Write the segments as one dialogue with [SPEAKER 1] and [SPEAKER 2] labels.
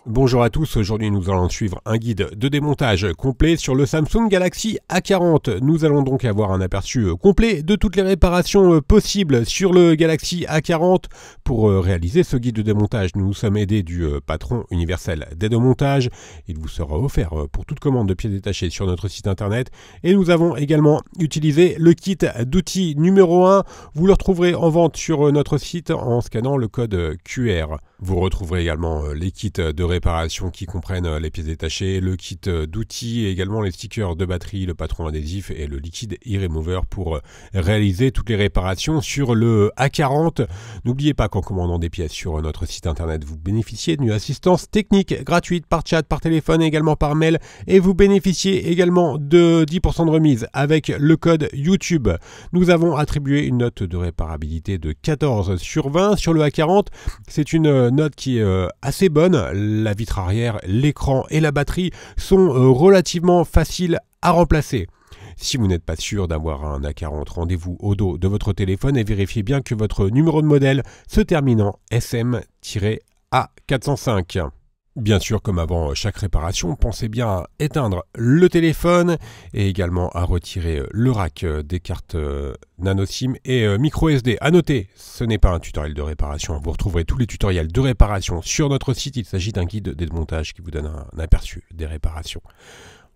[SPEAKER 1] Bonjour à tous, aujourd'hui nous allons suivre un guide de démontage complet sur le Samsung Galaxy A40. Nous allons donc avoir un aperçu complet de toutes les réparations possibles sur le Galaxy A40. Pour réaliser ce guide de démontage, nous nous sommes aidés du patron universel d'aide au montage. Il vous sera offert pour toute commande de pièces détachées sur notre site internet. Et nous avons également utilisé le kit d'outils numéro 1. Vous le retrouverez en vente sur notre site en scannant le code QR. Vous retrouverez également les kits de réparation qui comprennent les pièces détachées, le kit d'outils et également les stickers de batterie, le patron adhésif et le liquide e-remover pour réaliser toutes les réparations sur le A40. N'oubliez pas qu'en commandant des pièces sur notre site internet, vous bénéficiez d'une assistance technique gratuite par chat, par téléphone et également par mail, et vous bénéficiez également de 10% de remise avec le code YouTube. Nous avons attribué une note de réparabilité de 14 sur 20 sur le A40. C'est une note qui est assez bonne. La vitre arrière, l'écran et la batterie sont relativement faciles à remplacer. Si vous n'êtes pas sûr d'avoir un A40, rendez-vous au dos de votre téléphone et vérifiez bien que votre numéro de modèle se termine en SM-A405. Bien sûr, comme avant chaque réparation, pensez bien à éteindre le téléphone et également à retirer le rack des cartes nano SIM et micro SD. À noter, ce n'est pas un tutoriel de réparation. Vous retrouverez tous les tutoriels de réparation sur notre site. Il s'agit d'un guide de démontage qui vous donne un aperçu des réparations.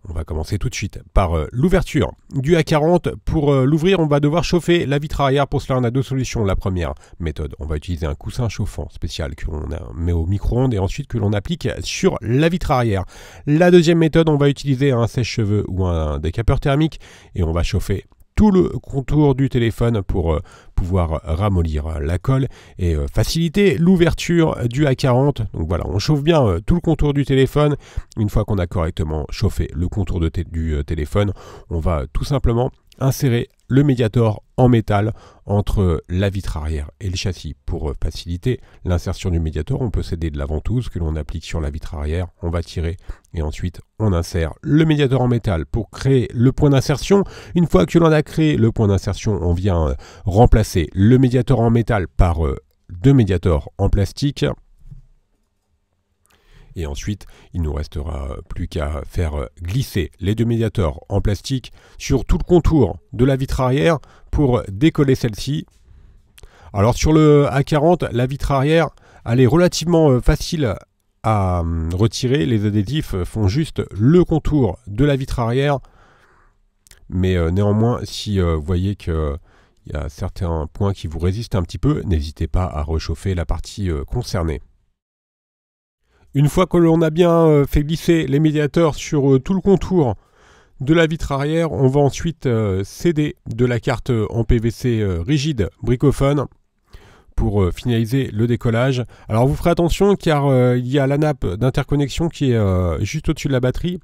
[SPEAKER 1] On va commencer tout de suite par l'ouverture du A40. Pour l'ouvrir, on va devoir chauffer la vitre arrière. Pour cela, on a deux solutions. La première méthode, on va utiliser un coussin chauffant spécial que l'on met au micro-ondes et ensuite que l'on applique sur la vitre arrière. La deuxième méthode, on va utiliser un sèche-cheveux ou un décapeur thermique et on va chauffer tout le contour du téléphone pour pouvoir ramollir la colle et faciliter l'ouverture du A40. Donc voilà, on chauffe bien tout le contour du téléphone. Une fois qu'on a correctement chauffé le contour du téléphone, on va tout simplement insérer le médiator en métal entre la vitre arrière et le châssis. Pour faciliter l'insertion du médiator, on peut s'aider de la ventouse que l'on applique sur la vitre arrière. On va tirer et ensuite on insère le médiator en métal pour créer le point d'insertion. Une fois que l'on a créé le point d'insertion, on vient remplacer le médiator en métal par deux médiators en plastique. Et ensuite, il ne nous restera plus qu'à faire glisser les deux médiators en plastique sur tout le contour de la vitre arrière pour décoller celle-ci. Alors sur le A40, la vitre arrière, elle est relativement facile à retirer. Les adhésifs font juste le contour de la vitre arrière. Mais néanmoins, si vous voyez qu'il y a certains points qui vous résistent un petit peu, n'hésitez pas à réchauffer la partie concernée. Une fois que l'on a bien fait glisser les médiateurs sur tout le contour de la vitre arrière, on va ensuite s'aider de la carte en PVC rigide Bricophone pour finaliser le décollage. Alors vous ferez attention car il y a la nappe d'interconnexion qui est juste au-dessus de la batterie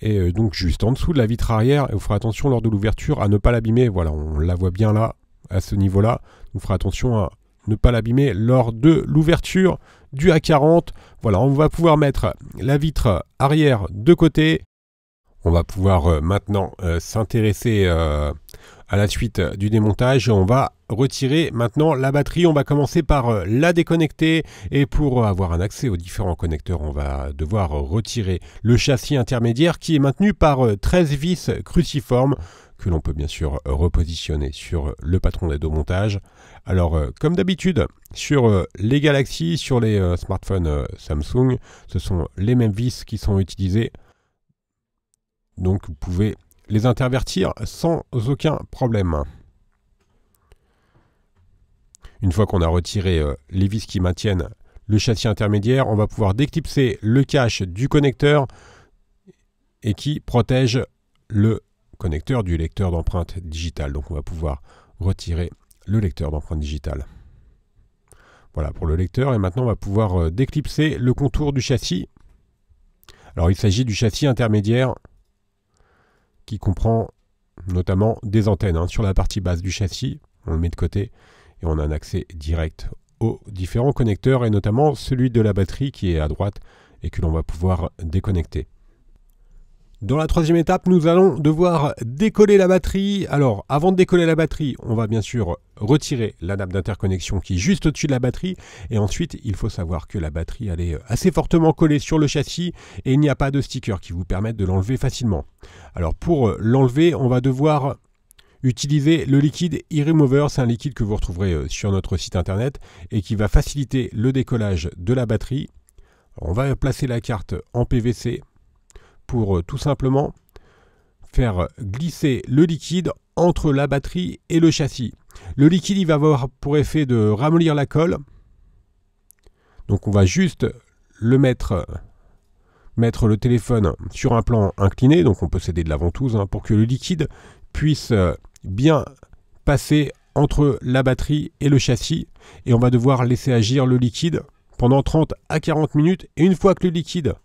[SPEAKER 1] et donc juste en dessous de la vitre arrière. Et vous ferez attention lors de l'ouverture à ne pas l'abîmer. Voilà, on la voit bien là, à ce niveau-là. Vous ferez attention à ne pas l'abîmer lors de l'ouverture du A40. Voilà, on va pouvoir mettre la vitre arrière de côté. On va pouvoir maintenant s'intéresser à la suite du démontage. On va retirer maintenant la batterie. On va commencer par la déconnecter. Et pour avoir un accès aux différents connecteurs, on va devoir retirer le châssis intermédiaire qui est maintenu par 13 vis cruciformes que l'on peut bien sûr repositionner sur le patron d'aide au montage. Alors, comme d'habitude, sur les Galaxy, sur les smartphones Samsung, ce sont les mêmes vis qui sont utilisées. Donc, vous pouvez les intervertir sans aucun problème. Une fois qu'on a retiré les vis qui maintiennent le châssis intermédiaire, on va pouvoir déclipser le cache du connecteur et qui protège le connecteur du lecteur d'empreinte digitale. Donc on va pouvoir retirer le lecteur d'empreinte digitale. Voilà pour le lecteur. Et maintenant on va pouvoir déclipser le contour du châssis. Alors il s'agit du châssis intermédiaire qui comprend notamment des antennes sur la partie basse du châssis. On le met de côté et on a un accès direct aux différents connecteurs et notamment celui de la batterie qui est à droite et que l'on va pouvoir déconnecter. Dans la troisième étape, nous allons devoir décoller la batterie. Alors, avant de décoller la batterie, on va bien sûr retirer la nappe d'interconnexion qui est juste au-dessus de la batterie. Et ensuite, il faut savoir que la batterie elle est assez fortement collée sur le châssis et il n'y a pas de sticker qui vous permettent de l'enlever facilement. Alors, pour l'enlever, on va devoir utiliser le liquide e-remover. C'est un liquide que vous retrouverez sur notre site internet et qui va faciliter le décollage de la batterie. Alors, on va placer la carte en PVC pour tout simplement faire glisser le liquide entre la batterie et le châssis. Le liquide il va avoir pour effet de ramollir la colle. Donc on va juste le mettre le téléphone sur un plan incliné, donc on peut s'aider de la ventouse pour que le liquide puisse bien passer entre la batterie et le châssis. Et on va devoir laisser agir le liquide pendant 30 à 40 minutes. Et une fois que le liquide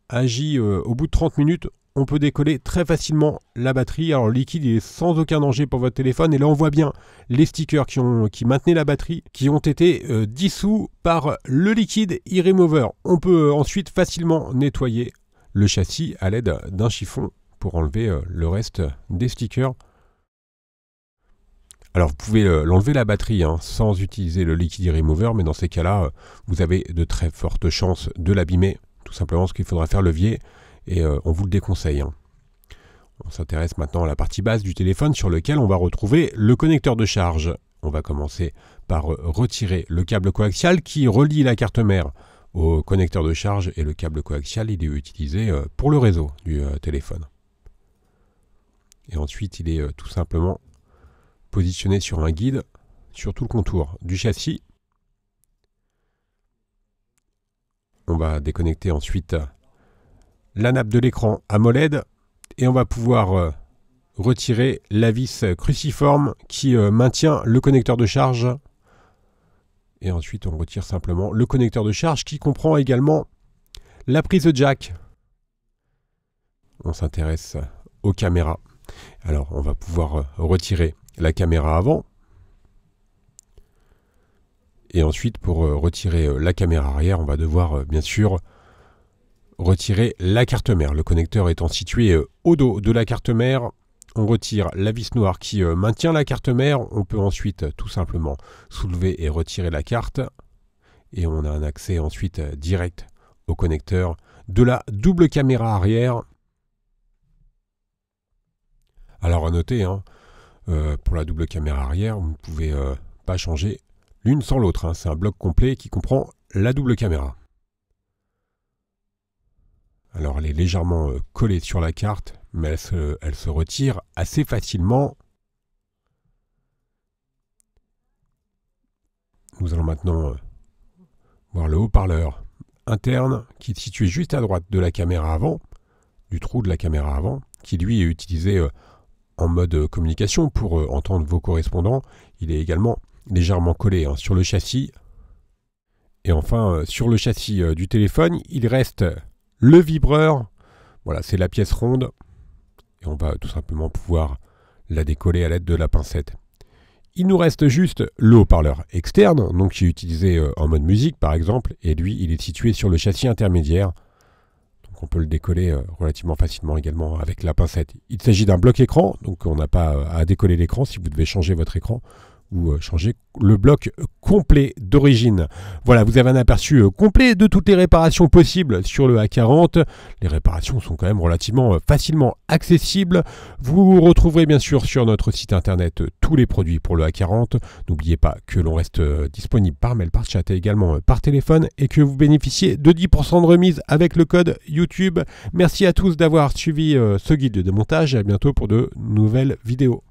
[SPEAKER 1] agit au bout de 30 minutes, on peut décoller très facilement la batterie. Alors le liquide il est sans aucun danger pour votre téléphone et là on voit bien les stickers qui maintenaient la batterie qui ont été dissous par le liquide e-remover. On peut ensuite facilement nettoyer le châssis à l'aide d'un chiffon pour enlever le reste des stickers. Alors vous pouvez l'enlever la batterie sans utiliser le liquide e-remover, mais dans ces cas-là, vous avez de très fortes chances de l'abîmer. Tout simplement parce qu'il faudra faire levier et on vous le déconseille. On s'intéresse maintenant à la partie basse du téléphone sur lequel on va retrouver le connecteur de charge. On va commencer par retirer le câble coaxial qui relie la carte mère au connecteur de charge et le câble coaxial il est utilisé pour le réseau du téléphone. Et ensuite il est tout simplement positionné sur un guide sur tout le contour du châssis. On va déconnecter ensuite la nappe de l'écran AMOLED et on va pouvoir retirer la vis cruciforme qui maintient le connecteur de charge. Et ensuite on retire simplement le connecteur de charge qui comprend également la prise jack. On s'intéresse aux caméras. Alors on va pouvoir retirer la caméra avant. Et ensuite, pour retirer la caméra arrière, on va devoir bien sûr retirer la carte mère. Le connecteur étant situé au dos de la carte mère, on retire la vis noire qui maintient la carte mère. On peut ensuite tout simplement soulever et retirer la carte. Et on a un accès ensuite direct au connecteur de la double caméra arrière. Alors à noter, pour la double caméra arrière, vous ne pouvez pas changer l'une sans l'autre. C'est un bloc complet qui comprend la double caméra. Alors elle est légèrement collée sur la carte, mais elle se retire assez facilement. Nous allons maintenant voir le haut-parleur interne qui est situé juste à droite de la caméra avant, du trou de la caméra avant, qui lui est utilisé en mode communication pour entendre vos correspondants. Il est également légèrement collé sur le châssis. Et enfin, sur le châssis du téléphone, il reste le vibreur. Voilà, c'est la pièce ronde. Et on va tout simplement pouvoir la décoller à l'aide de la pincette. Il nous reste juste le haut-parleur externe, donc qui est utilisé en mode musique par exemple. Et lui, il est situé sur le châssis intermédiaire. Donc on peut le décoller relativement facilement également avec la pincette. Il s'agit d'un bloc écran, donc on n'a pas à décoller l'écran si vous devez changer votre écran ou changer le bloc complet d'origine. Voilà, vous avez un aperçu complet de toutes les réparations possibles sur le A40. Les réparations sont quand même relativement facilement accessibles. Vous retrouverez bien sûr sur notre site internet tous les produits pour le A40. N'oubliez pas que l'on reste disponible par mail, par chat et également par téléphone et que vous bénéficiez de 10% de remise avec le code YouTube. Merci à tous d'avoir suivi ce guide de démontage et à bientôt pour de nouvelles vidéos.